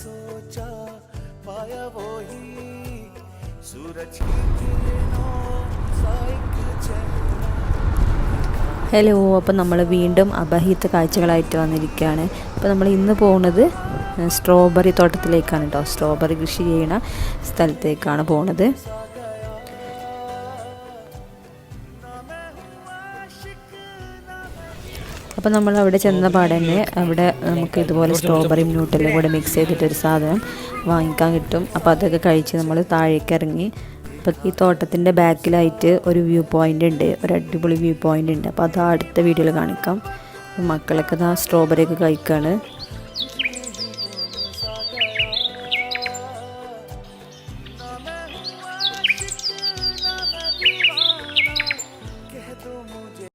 Hello, അപ്പം നമ്മൾ വീണ്ടും അപഹിത കാഴ്ചകളായിട്ട് വന്നിരിക്കുകയാണ്. അപ്പോൾ നമ്മൾ ഇന്ന് പോകുന്നത് സ്ട്രോബെറി തോട്ടത്തിലേക്കാണ് കേട്ടോ. സ്ട്രോബെറി കൃഷി ചെയ്യുന്ന സ്ഥലത്തേക്കാണ് പോകുന്നത്. അപ്പോൾ നമ്മൾ അവിടെ ചെന്ന പാടെ തന്നെ അവിടെ നമുക്ക് ഇതുപോലെ സ്ട്രോബെറി ന്യൂട്ടെല്ലാം കൂടെ മിക്സ് ചെയ്തിട്ടൊരു സാധനം വാങ്ങിക്കാൻ കിട്ടും. അപ്പോൾ അതൊക്കെ കഴിച്ച് നമ്മൾ താഴേക്ക് ഇറങ്ങി. അപ്പോൾ ഈ തോട്ടത്തിൻ്റെ ബാക്കിലായിട്ട് ഒരു വ്യൂ പോയിൻ്റ് ഉണ്ട്, ഒരു അടിപൊളി വ്യൂ പോയിൻ്റ് ഉണ്ട്. അപ്പോൾ അത് അടുത്ത വീഡിയോയിൽ കാണിക്കാം. മക്കളൊക്കെ സ്ട്രോബെറി ഒക്കെ കഴിക്കുകയാണ്.